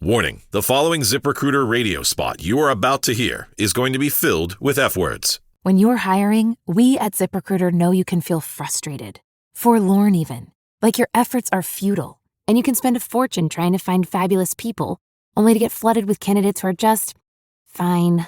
Warning, the following ZipRecruiter radio spot you are about to hear is going to be filled with F-words. When you're hiring, we at ZipRecruiter know you can feel frustrated, forlorn even, like your efforts are futile, and you can spend a fortune trying to find fabulous people, only to get flooded with candidates who are just fine.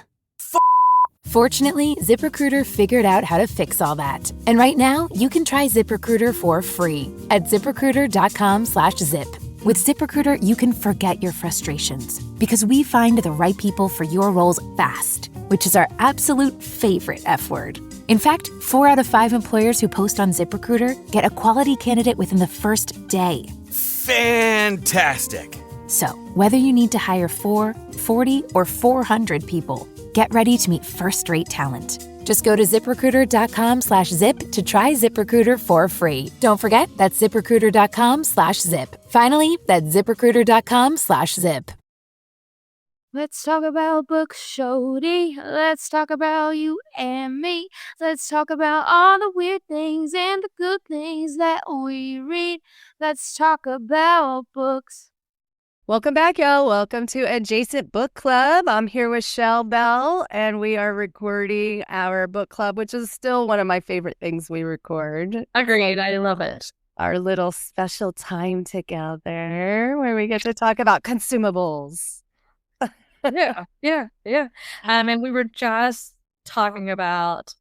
Fortunately, ZipRecruiter figured out how to fix all that. And right now, you can try ZipRecruiter for free at ZipRecruiter.com/zip. With ZipRecruiter, you can forget your frustrations because we find the right people for your roles fast, which is our absolute favorite F word. In fact, 4 out of 5 employers who post on ZipRecruiter get a quality candidate within the first day. Fantastic. So, whether you need to hire 4, 40, or 400 people, get ready to meet first-rate talent. Just go to ZipRecruiter.com/zip to try ZipRecruiter for free. Don't forget, that's ZipRecruiter.com/zip. Finally, that's ZipRecruiter.com/zip. Let's talk about books, Shody. Let's talk about you and me. Let's talk about all the weird things and the good things that we read. Let's talk about books. Welcome back, y'all. Welcome to Adjacent Book Club. I'm here with Shellbell, and we are recording our book club, which is still one of my favorite things we record. Agreed. I love it. Our little special time together where we get to talk about consumables. Yeah. And we were just talking about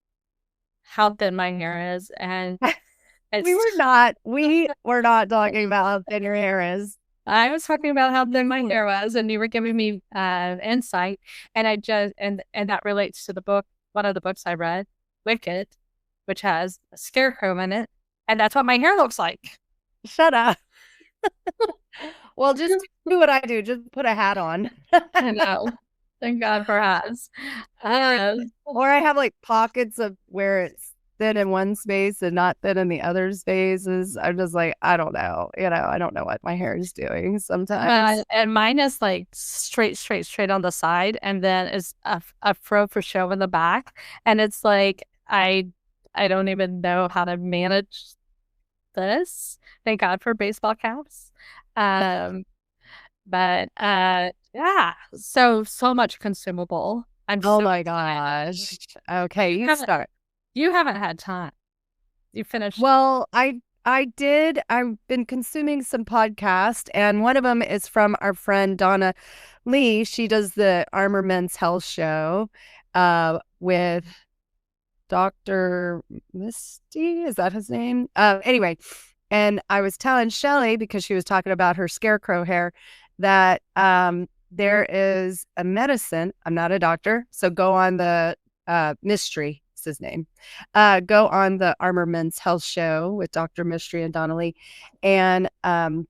how thin my hair is, and we were not talking about how thin your hair is. I was talking about how thin my hair was, and you were giving me insight, and I just and that relates to the book, one of the books I read, Wicked, which has a scarecrow in it, and that's what my hair looks like. Shut up. Well, just do what I do. Just put a hat on. I know. Thank God for hats. Or I have like pockets of where it's thin in one space and not thin in the other spaces. I'm just like, I don't know. I don't know what my hair is doing sometimes. And mine is like straight on the side, and then it's a fro for show in the back. And it's like, I don't even know how to manage this. Thank God for baseball caps. Yeah, so much consumable. My gosh. Okay, you start. You haven't had time. You finished. Well, I did. I've been consuming some podcasts, and one of them is from our friend Donna Lee. She does the Armor Men's Health Show with Dr. Misty. Is that his name? Anyway, and I was telling Shelly, because she was talking about her scarecrow hair, that there is a medicine. I'm not a doctor, so go on the Mystery. His name. Go on the Armor Men's Health Show with Dr. Mystery and Donnelly, and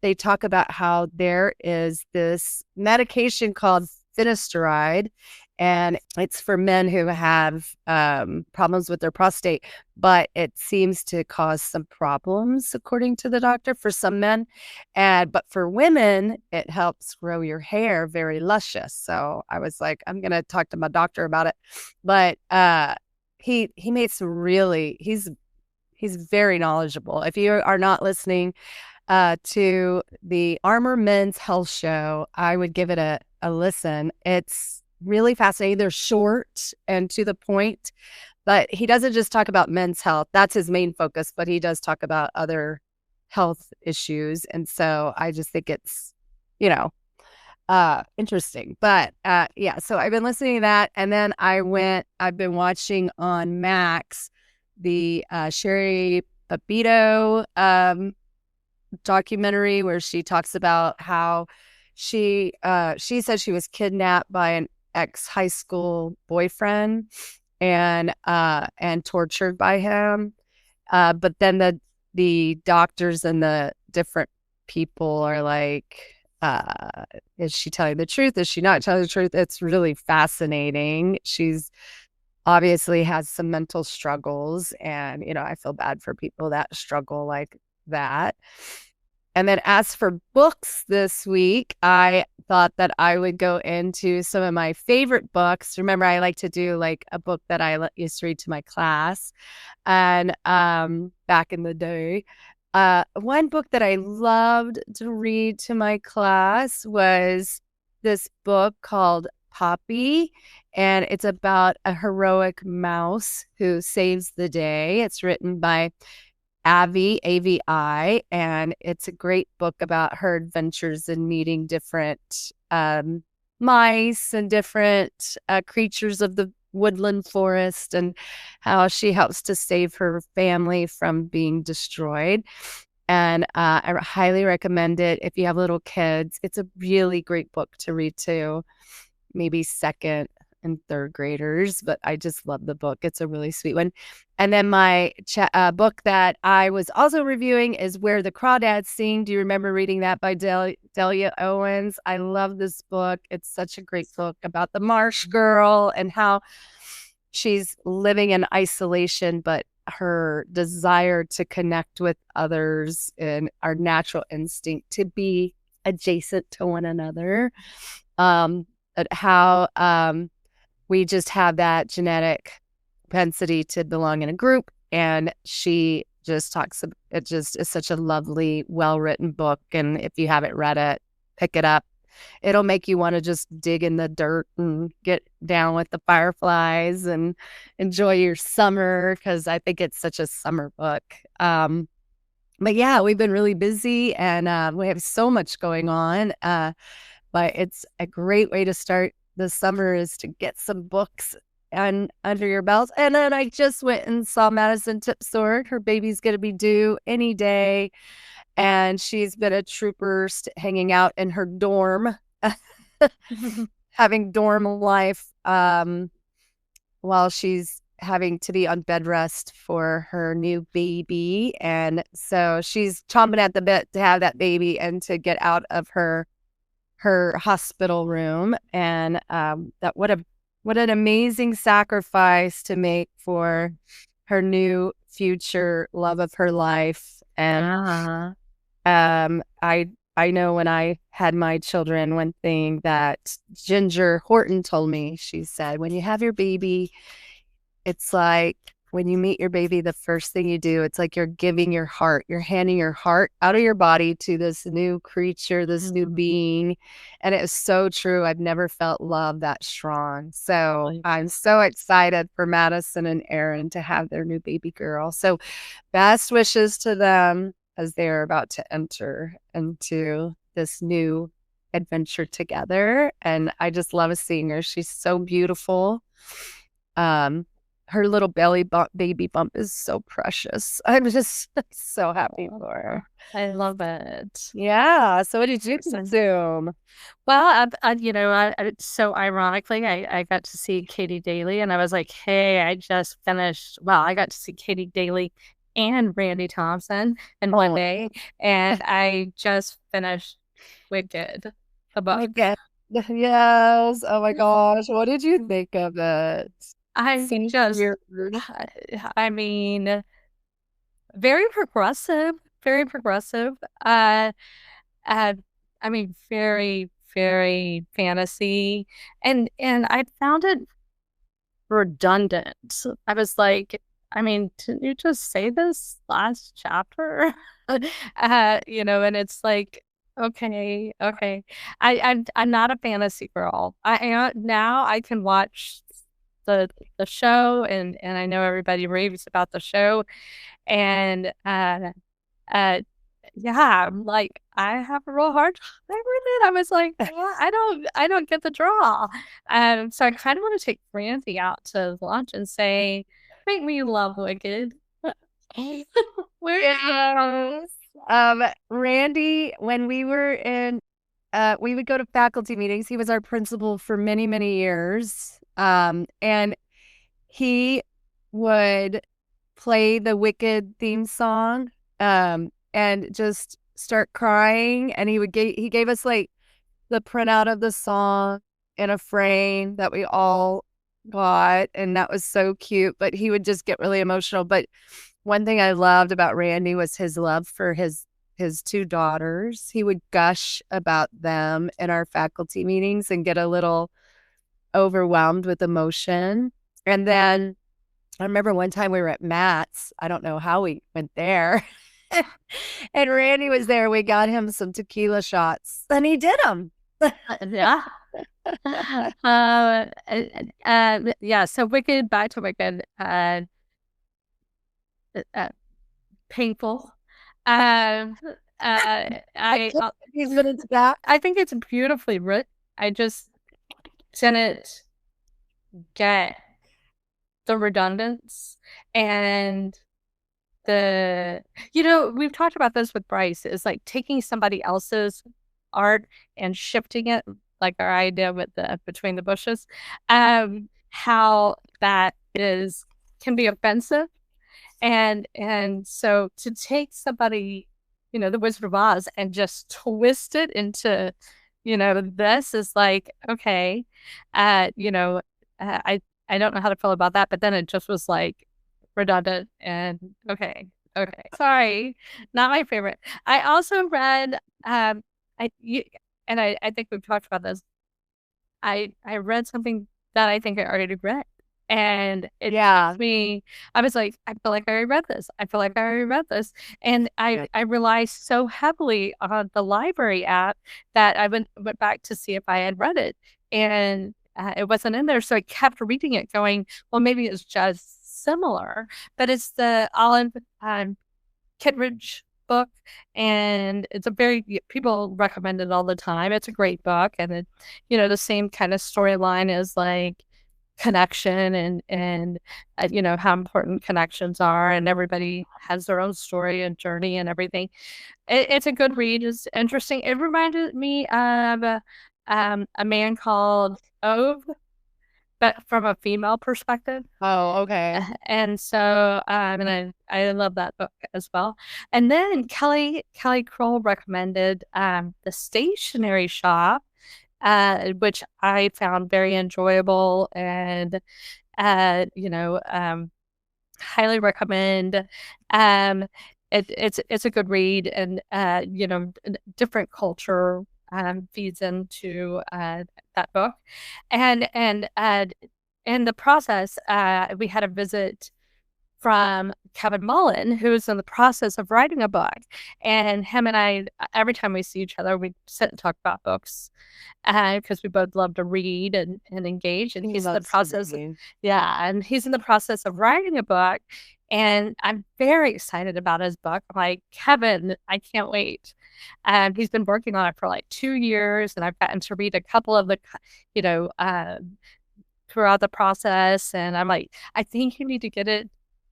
they talk about how there is this medication called finasteride, and it's for men who have problems with their prostate, but it seems to cause some problems according to the doctor for some men, but for women it helps grow your hair very luscious. So I was like, I'm gonna talk to my doctor about it, but He made some really, he's very knowledgeable. If you are not listening to the Armor Men's Health Show, I would give it a listen. It's really fascinating. They're short and to the point, but he doesn't just talk about men's health. That's his main focus, but he does talk about other health issues. And so I just think it's, interesting. But yeah, so I've been listening to that, and then I've been watching on Max the Sherry Papito documentary where she talks about how she said she was kidnapped by an ex-high school boyfriend and tortured by him, but then the doctors and the different people are like, is she telling the truth? Is she not telling the truth? It's really fascinating. She's obviously has some mental struggles, and I feel bad for people that struggle like that. And then as for books this week, I thought that I would go into some of my favorite books. Remember, I like to do like a book that I used to read to my class, and back in the day. One book that I loved to read to my class was this book called Poppy, and it's about a heroic mouse who saves the day. It's written by Avi, AVI, and it's a great book about her adventures in meeting different mice and different creatures of the woodland forest, and how she helps to save her family from being destroyed. And I highly recommend it if you have little kids. It's a really great book to read to maybe second and third graders, but I just love the book. It's a really sweet one. And then my book that I was also reviewing is Where the Crawdads Sing. Do you remember reading that by Delia Owens? I love this book. It's such a great book about the marsh girl and how she's living in isolation, but her desire to connect with others and our natural instinct to be adjacent to one another. How we just have that genetic propensity to belong in a group. And she just talks, it just is such a lovely, well-written book. And if you haven't read it, pick it up. It'll make you want to just dig in the dirt and get down with the fireflies and enjoy your summer, because I think it's such a summer book. But yeah, we've been really busy and we have so much going on. But it's a great way to start the summer is to get some books under your belt. And then I just went and saw Madison Tipsword. Her baby's going to be due any day. And she's been a trooper hanging out in her dorm, having dorm life while she's having to be on bed rest for her new baby. And so she's chomping at the bit to have that baby and to get out of her hospital room. And that what an amazing sacrifice to make for her new future love of her life. And I know when I had my children, one thing that Ginger Horton told me, she said, when you have your baby, it's like when you meet your baby, the first thing you do, it's like you're giving your heart, you're handing your heart out of your body to this new creature, this new being. And it was so true. I've never felt love that strong. So I'm so excited for Madison and Aaron to have their new baby girl. So best wishes to them as they're about to enter into this new adventure together. And I just love seeing her. She's so beautiful. Her little baby bump is so precious. I'm just so happy for her. I love it. Yeah. So what did you consume? Well, so ironically, I got to see Katie Daly, and I was like, hey, I got to see Katie Daly and Randy Thompson in one day, and I just finished Wicked, the book. Wicked. Yes. Oh my gosh. What did you think of it? I mean, very progressive, very progressive. I mean, very, very fantasy, and I found it redundant. I was like, I mean, didn't you just say this last chapter? And it's like, okay. I'm not a fantasy girl. Now I can watch the show, and I know everybody raves about the show, and yeah, like I have a real hard time with it. I was like, I don't get the draw. So I kind of want to take Randy out to lunch and say, make me love Wicked. Yes. Randy, when we were in we would go to faculty meetings. He was our principal for many, many years. And he would play the Wicked theme song, and just start crying. And he gave us like the printout of the song in a frame that we all got. And that was so cute, but he would just get really emotional. But one thing I loved about Randy was his love for his two daughters. He would gush about them in our faculty meetings and get a little overwhelmed with emotion. And then I remember one time we were at Matt's. I don't know how we went there. And Randy was there. We got him some tequila shots, and he did them. Yeah. Yeah. So Wicked, back to Wicked. Painful. Um, He's been into that. I think it's beautifully written. I just didn't get the redundance and we've talked about this with Bryce, is like taking somebody else's art and shifting it, like our idea with the Between the Bushes, how that can be offensive. And so to take somebody, the Wizard of Oz, and just twist it into, this is like, okay, I don't know how to feel about that, but then it just was like redundant and okay. Sorry, not my favorite. I also read, I think we've talked about this. I read something that I think I already read. And it makes me, I was like, I feel like I already read this. I feel like I already read this. And I relied so heavily on the library app that I went back to see if I had read it. And it wasn't in there. So I kept reading it going, well, maybe it's just similar. But it's the Olive Kitteridge book. And it's people recommend it all the time. It's a great book. And it, the same kind of storyline is like connection and how important connections are, and everybody has their own story and journey and everything. It's a good read. It's interesting. It reminded me of a man called Ove, but from a female perspective. Oh, okay. And so and I love that book as well. And then Kelly Kroll recommended The Stationery Shop, which I found very enjoyable and, highly recommend. It's a good read, and, different culture feeds into that book. And in the process, we had a visit from Kevin Mullen, who's in the process of writing a book. And him and I, every time we see each other, we sit and talk about books because we both love to read and engage. And he's in the process. And he's in the process of writing a book. And I'm very excited about his book. I'm like, Kevin, I can't wait. He's been working on it for like 2 years, and I've gotten to read a couple of the, throughout the process. And I'm like, I think you need to get it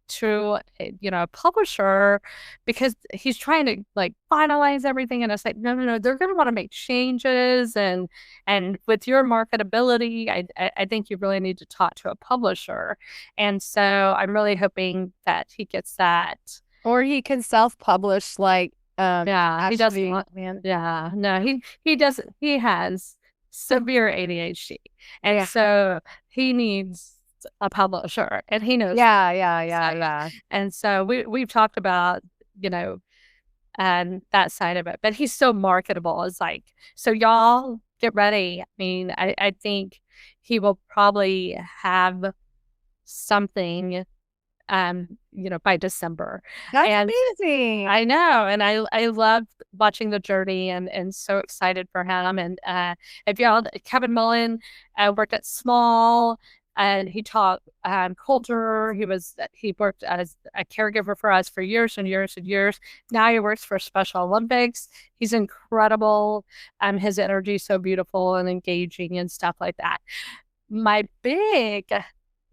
to a publisher, because he's trying to like finalize everything, and it's like no, they're going to want to make changes, and with your marketability, I think you really need to talk to a publisher. And so I'm really hoping that he gets that, or he can self-publish, like he doesn't want, he doesn't, he has severe ADHD, and so he needs a publisher, and he knows. And so we've talked about that side of it, but he's so marketable. It's like, so y'all get ready. I mean, I think he will probably have something by December. That's amazing. I know, and I love watching the journey, and so excited for him. And if y'all, Kevin Mullen worked at Small, and he taught culture. He worked as a caregiver for us for years and years and years. Now he works for Special Olympics. He's incredible. His energy is so beautiful and engaging and stuff like that. My big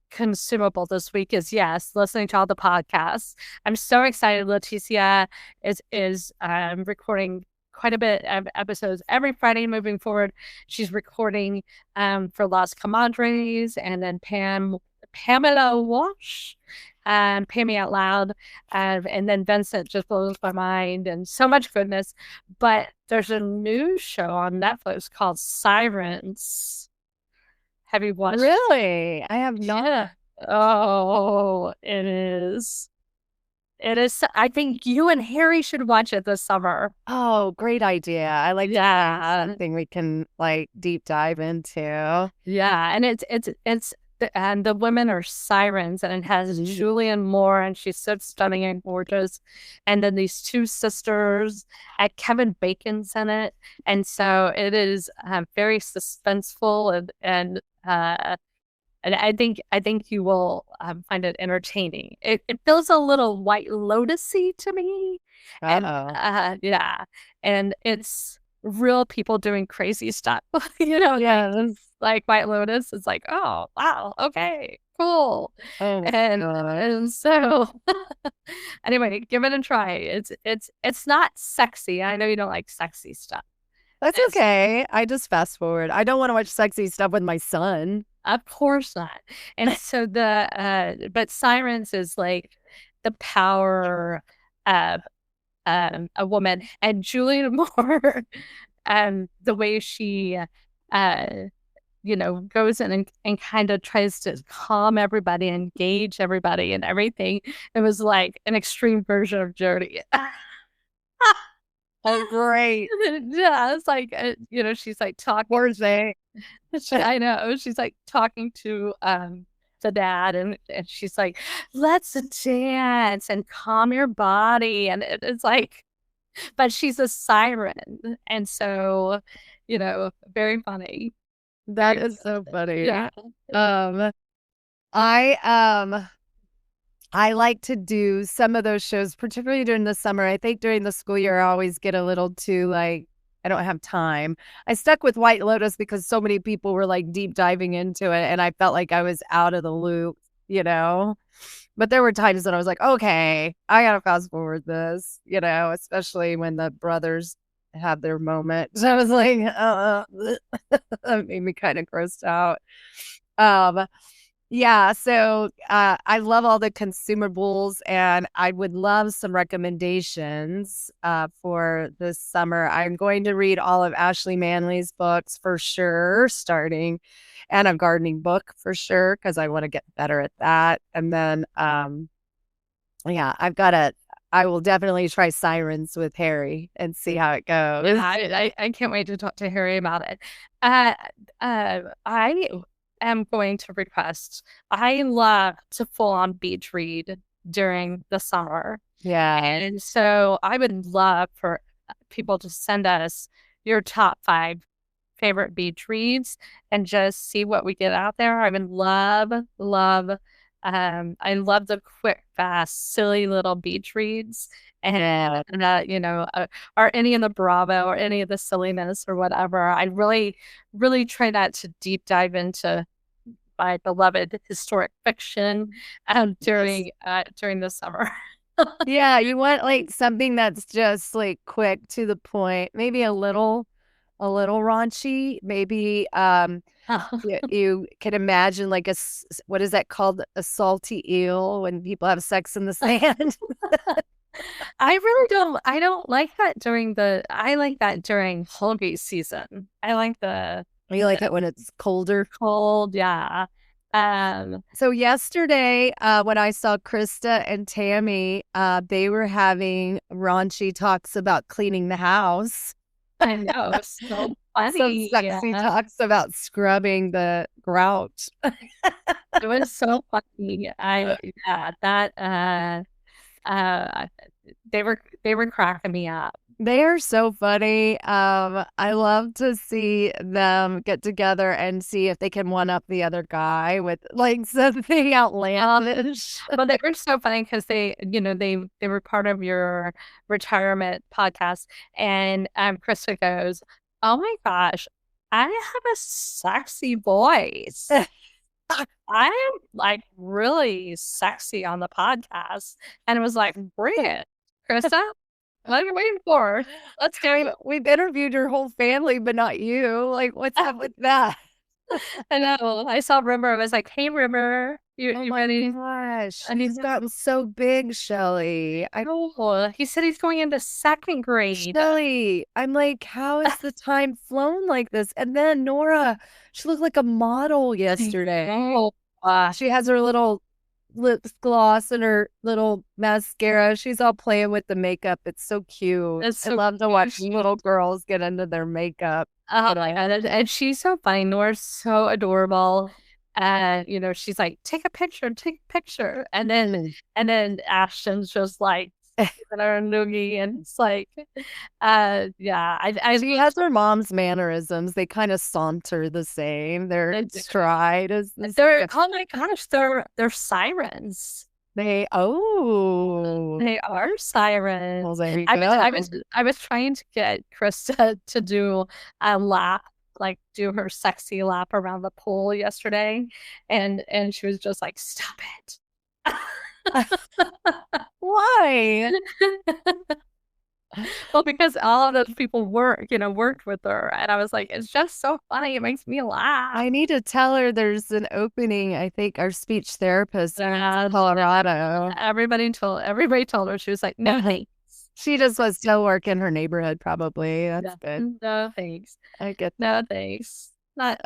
consumable this week is listening to all the podcasts. I'm so excited. Leticia is recording quite a bit of episodes every Friday moving forward. She's recording for Las Comadres, and then Pamela Walsh, Pammy Out Loud, and then Vincent just blows my mind, and so much goodness. But there's a new show on Netflix called Sirens. Have you watched? Really? I have not. Yeah. Oh, it is. It is. I think you and Harry should watch it this summer. Oh, great idea. I like something we can like deep dive into. Yeah, and it's and the women are Sirens, and it has Julianne Moore, and she's so stunning and gorgeous. And then these two sisters, and Kevin Bacon's in it, and so it is very suspenseful, and I think you will find it entertaining. It feels a little White Lotus-y to me, and yeah, and it's real people doing crazy stuff. Yeah. It's like White Lotus. It's like, oh wow, okay, cool, Oh my and God. and so anyway, give it a try. It's not sexy. I know you don't like sexy stuff. That's okay. I just fast forward. I don't want to watch sexy stuff with my son. Of course not. And so but Sirens is like the power of a woman, and Julianne Moore, the way she, goes in and kind of tries to calm everybody, engage everybody, and everything. It was like an extreme version of Jody. Oh, great. Yeah, it's like she's like talking. Poor thing. I know. She's like talking to the dad, and she's like, let's dance and calm your body. And it's like, but she's a siren. And so, very funny. That is so funny. Yeah. I like to do some of those shows, particularly during the summer. I think during the school year, I always get a little too like, I don't have time. I stuck with White Lotus because so many people were like deep diving into it, and I felt like I was out of the loop, But there were times that I was like, okay, I gotta fast forward this, especially when the brothers had their moment. So I was like, that made me kind of grossed out. Yeah, so I love all the consumables, and I would love some recommendations for this summer. I'm going to read all of Ashley Manley's books for sure, starting, and a gardening book for sure, because I want to get better at that. And then, yeah, I will definitely try Sirens with Harry and see how it goes. I can't wait to talk to Harry about it. I am going to request. I love to full on beach read during the summer. Yeah. And so I would love for people to send us your top 5 favorite beach reads and just see what we get out there. I would love, I love the quick, fast, silly little beach reads. And, or any of the Bravo or any of the silliness or whatever. I really, really try not to deep dive into my beloved historic fiction during the summer. Yeah, you want like something that's just like quick to the point, maybe a little raunchy. Maybe you can imagine like what is that called? A salty eel when people have sex in the sand. I don't like that I like that during holiday season. I like You like it when it's colder? Cold, yeah. So yesterday, when I saw Krista and Tammy, they were having raunchy talks about cleaning the house. I know, so funny. Some sexy talks about scrubbing the grout. It was so funny. They were cracking me up. They are so funny. I love to see them get together and see if they can one up the other guy with like something outlandish. But they were so funny because they were part of your retirement podcast, and Krista goes, "Oh my gosh, I have a sexy voice." I am like really sexy on the podcast, and it was like, "Bring it, Krista." What are you waiting for? Let's go. We've interviewed your whole family, but not you. Like, what's up with that? I know. I saw Rimmer. I was like, "Hey, Rimmer, you ready?" Gosh, And he's gotten so big, Shelly. I know. He said he's going into 2nd grade. Shelly, I'm like, how has the time flown like this? And then Nora, she looked like a model yesterday. Oh, she has her little lip gloss and her little mascara. She's all playing with the makeup. It's so cute. I love to watch little girls get into their makeup. Oh my God. And she's so funny. Nora's so adorable. she's like, take a picture. And then Ashton's just like, and her noogie, and it's like, she has her mom's mannerisms. They kind of saunter the same. Their stride is. Oh my gosh, they're sirens. They are sirens. Well, there you I go. I was trying to get Krista to do a lap, like do her sexy lap around the pool yesterday, and she was just like, stop it. Why? Well, because all of those people worked with her, and I was like, it's just so funny. It makes me laugh. I need to tell her there's an opening. I think our speech therapist in Colorado. Everybody told her. She was like, no thanks. She just was still work in her neighborhood, probably. That's good. No thanks. I get no thanks. Not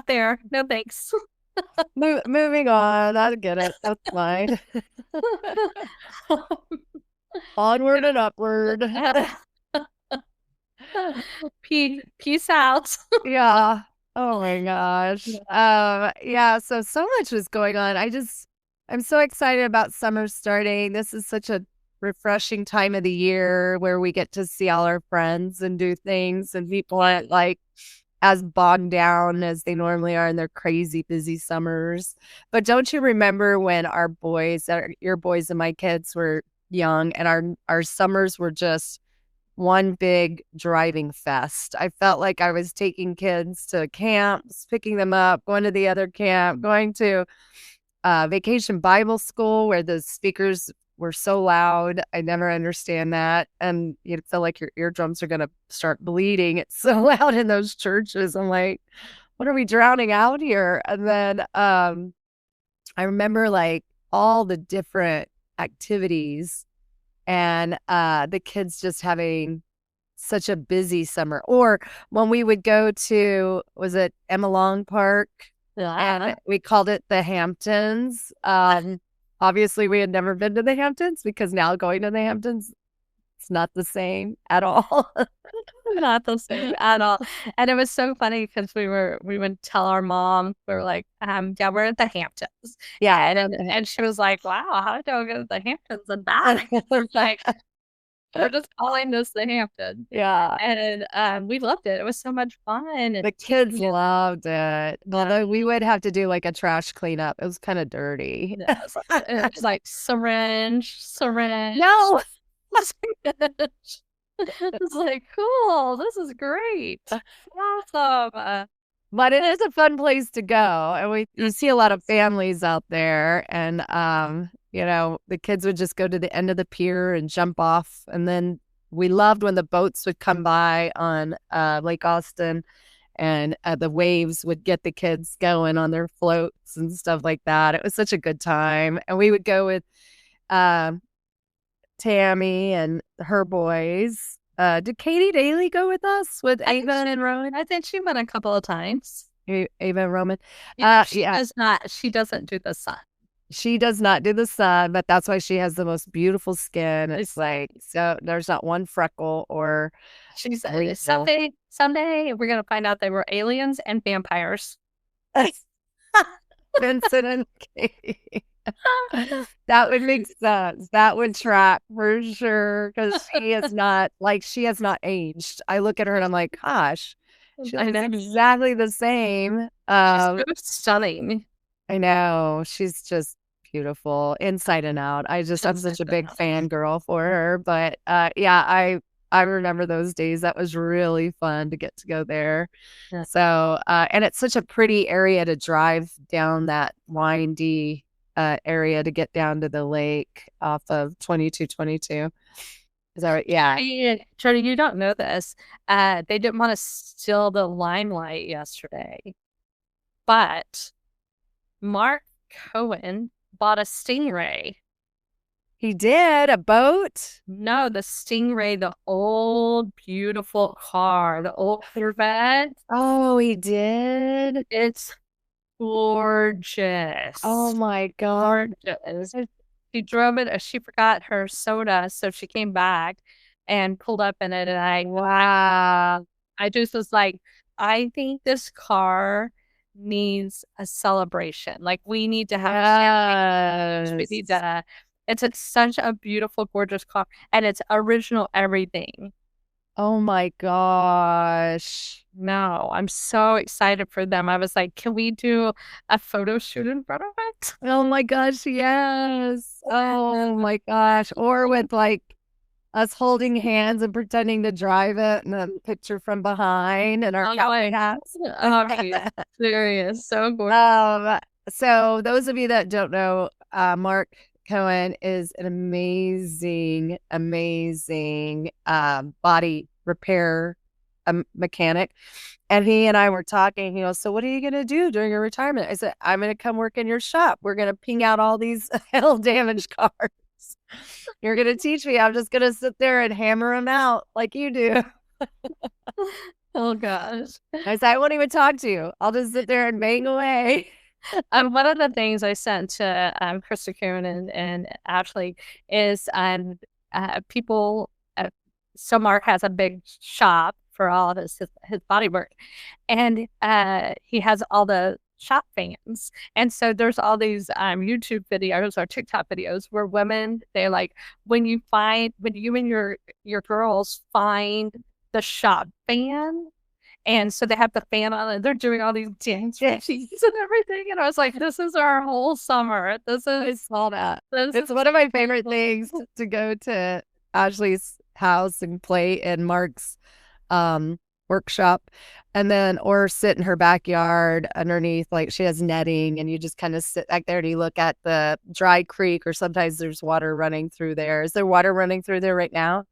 there. No thanks. Moving on. I get it. That's fine. Onward and upward. Peace out. Yeah. Oh my gosh. So much was going on. I'm so excited about summer starting. This is such a refreshing time of the year where we get to see all our friends and do things, and people aren't like as bogged down as they normally are in their crazy busy summers. But don't you remember when your boys and my kids were young, and our summers were just one big driving fest? I felt like I was taking kids to camps, picking them up, going to the other camp, going to vacation Bible school where the speakers were so loud. I never understand that. And you feel like your eardrums are going to start bleeding. It's so loud in those churches. I'm like, what are we drowning out here? And then I remember like all the different activities, and the kids just having such a busy summer. Or when we would go to, was it Emma Long Park? And we called it the Hamptons. Obviously, we had never been to the Hamptons, because now going to the Hamptons, it's not the same at all. Not the same at all. And it was so funny because we would tell our mom, we were like, we're at the Hamptons. Yeah. And she was like, wow, how did y'all go to the Hamptons and back? We're like, we're just calling this the Hamptons. Yeah. And we loved it. It was so much fun. The kids loved it. But we would have to do like a trash cleanup. It was kind of dirty. It was like syringe. No. It's like, cool, this is great. Awesome. But it is a fun place to go. And you see a lot of families out there. And, the kids would just go to the end of the pier and jump off. And then we loved when the boats would come by on Lake Austin, and the waves would get the kids going on their floats and stuff like that. It was such a good time. And we would go with Tammy and her boys. Did Katie Daly go with us with Ava and Rowan? I think she went a couple of times. Ava and Roman. She does not. She doesn't do the sun. She does not do the sun, but that's why she has the most beautiful skin. It's like, so there's not one freckle or. She said someday we're gonna find out they were aliens and vampires. Vincent and Katie. That would make sense. That would track for sure, because she has not aged. I look at her and I'm like, gosh, she looks exactly the same. She's stunning. I know. She's just beautiful inside and out. I'm such a big fangirl for her. But I remember those days. That was really fun to get to go there. Yeah. So and it's such a pretty area to drive down, that windy area to get down to the lake off of 2222. Is that right? Yeah. Jody, you don't know this. They didn't want to steal the limelight yesterday, but Mark Cohen bought a Stingray. He did? A boat? No, the Stingray, the old beautiful car, the old Corvette. Oh, he did? It's gorgeous. Oh my God. Gorgeous. She drove it. She forgot her soda, so she came back and pulled up in it. And I just was like, I think this car needs a celebration. Like, we need to have champagne. We need to. It's such a beautiful, gorgeous car, and it's original everything. Oh my gosh. No, I'm so excited for them. I was like, can we do a photo shoot in front of it? Oh my gosh, yes. Oh my gosh. Or with like us holding hands and pretending to drive it and a picture from behind and our cowboy hats. Serious. So gorgeous. So those of you that don't know, Mark Cohen is an amazing body repair mechanic. And he and I were talking. He goes, so what are you going to do during your retirement? I said, I'm going to come work in your shop. We're going to ping out all these hail damaged cars. You're going to teach me. I'm just going to sit there and hammer them out like you do. Oh, gosh. I said, I won't even talk to you. I'll just sit there and bang away. One of the things I sent to Krista Coon and Ashley is people. So Mark has a big shop for all of his body work, and he has all the shop fans. And so there's all these YouTube videos or TikTok videos where women, they're like, when you and your girls find the shop fan. And so they have the fan on and they're doing all these dance routines and everything. And I was like, this is our whole summer. I saw that. It's one of my favorite things to go to Ashley's house and play in Mark's workshop, and then or sit in her backyard underneath, like she has netting, and you just kind of sit back there and you look at the dry creek, or sometimes there's water running through there. Is there water running through there right now?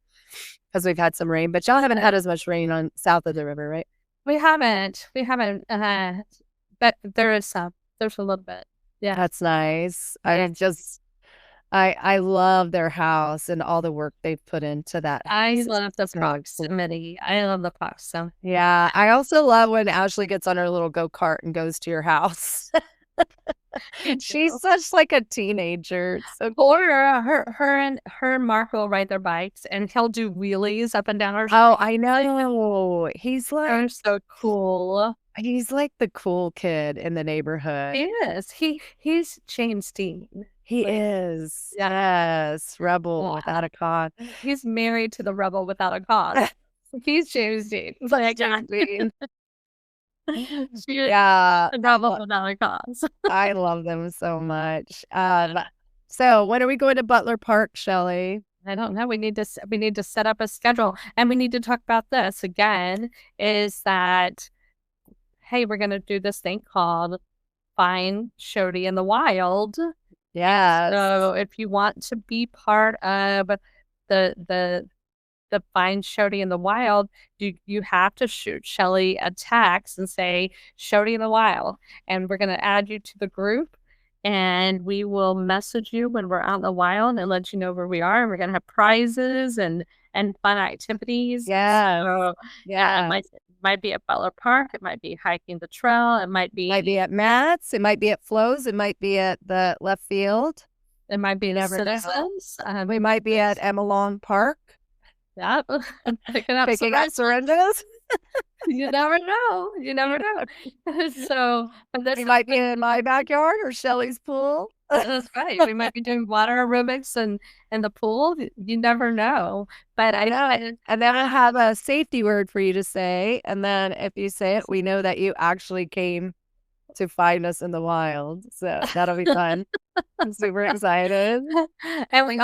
Because we've had some rain, but y'all haven't had as much rain on south of the river, right? We haven't, but there is some. There's a little bit. Yeah. That's nice. I love their house and all the work they've put into that. I love the proximity. Yeah. I also love when Ashley gets on her little go-kart and goes to your house. She's such like a teenager. So or her and Mark will ride their bikes and he'll do wheelies up and down our street. Oh, I know. He's like, they're so cool. He's like the cool kid in the neighborhood. He is. He's James Dean. He is. Yes. Rebel without a cause. He's married to the rebel without a cause. He's James Dean. Like James Dean. Yeah. Rebel without a cause. I love them so much. So when are we going to Butler Park, Shelley? I don't know. We need to set up a schedule, and we need to talk about this again. Is that, hey, we're going to do this thing called Find Shody in the Wild. Yeah. So if you want to be part of the Find Shody in the Wild, you have to shoot Shelley a text and say Shody in the Wild, and we're going to add you to the group, and we will message you when we're out in the wild and let you know where we are. And we're going to have prizes and fun activities. Yeah. So, yeah. It might be at Butler Park. It might be hiking the trail. It might be at Matt's. It might be at Flo's. It might be at the left field. It might be at Citizens. We might be at Emma Long Park. Yep. Picking up syringes. You never know. So we might be in my backyard or Shelley's pool. That's right. We might be doing water aerobics in the pool. You never know. But I know. And then I have a safety word for you to say. And then if you say it, we know that you actually came to find us in the wild. So that'll be fun. I'm super excited. And we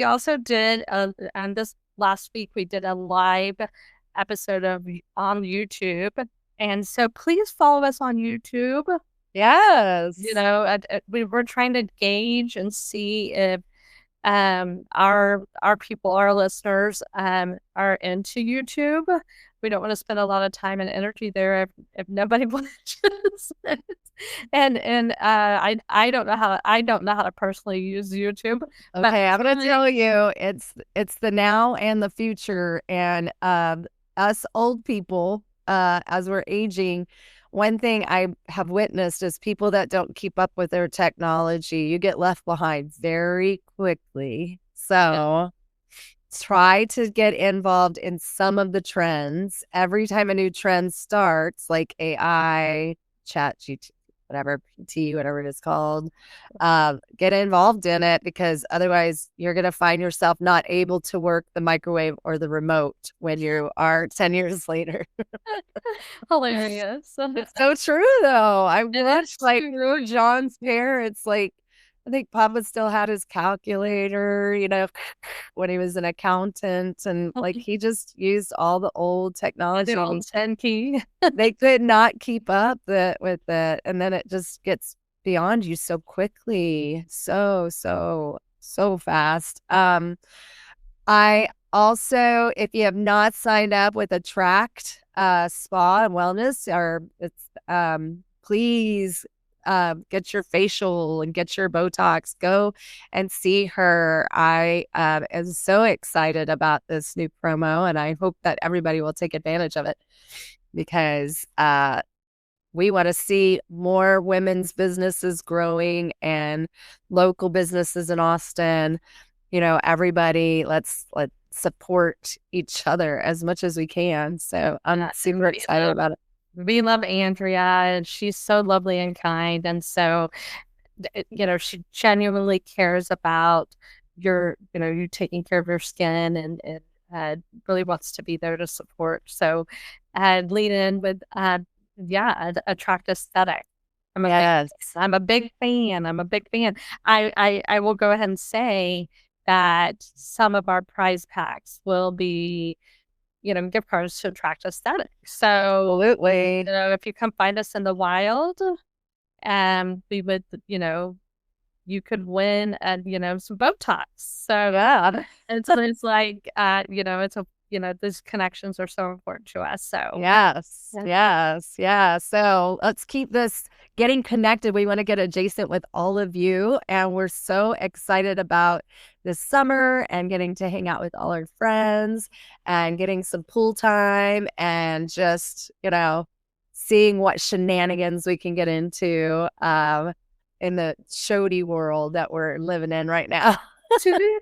also did, and this last week, we did a live episode on YouTube. And so please follow us on YouTube. Yes. We're trying to gauge and see if our people, our listeners, are into YouTube. We don't want to spend a lot of time and energy there if nobody watches it. And I don't know how to personally use YouTube. Okay, I'm gonna tell you, it's the now and the future, and us old people, as we're aging, one thing I have witnessed is people that don't keep up with their technology, you get left behind very quickly. So try to get involved in some of the trends. Every time a new trend starts, like AI, chat GT, whatever, PT, whatever it is called. Get involved in it, because otherwise you're going to find yourself not able to work the microwave or the remote when you are 10 years later. Hilarious. It's so true, though. I watched John's parents, I think Papa still had his calculator, when he was an accountant, and he just used all the old technology. The old 10 key. They could not keep up with it, and then it just gets beyond you so quickly, so fast. I also, if you have not signed up with Attract Spa and Wellness, please get your facial and get your Botox. Go and see her. I am so excited about this new promo, and I hope that everybody will take advantage of it, because we want to see more women's businesses growing and local businesses in Austin. Everybody, let's support each other as much as we can. So I'm super excited about it. We love Andrea, and she's so lovely and kind. And so, she genuinely cares about you taking care of your skin, and really wants to be there to support. So, lean in with, Attract Aesthetic. I'm a big fan. I will go ahead and say that some of our prize packs will be gift cards to Attract Aesthetic. So absolutely, if you come find us in the wild, we would, you could win some Botox. So yeah, it's like these connections are so important to us. So yes. So let's keep this getting connected. We want to get adjacent with all of you, and we're so excited about this summer and getting to hang out with all our friends and getting some pool time and just seeing what shenanigans we can get into in the Shody world that we're living in right now. Shody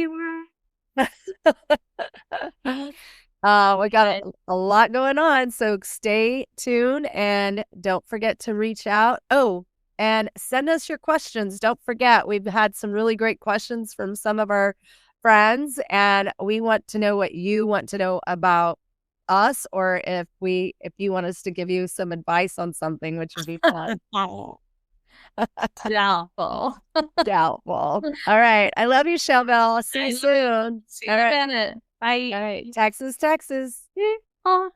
world. We got a lot going on, so stay tuned and don't forget to reach out. Oh, and send us your questions. Don't forget, we've had some really great questions from some of our friends, and we want to know what you want to know about us, or if you want us to give you some advice on something, which would be fun. Doubtful. All right. I love you, Shellbell. See you soon. See you in a minute. Bye. All right. Texas. Yeah.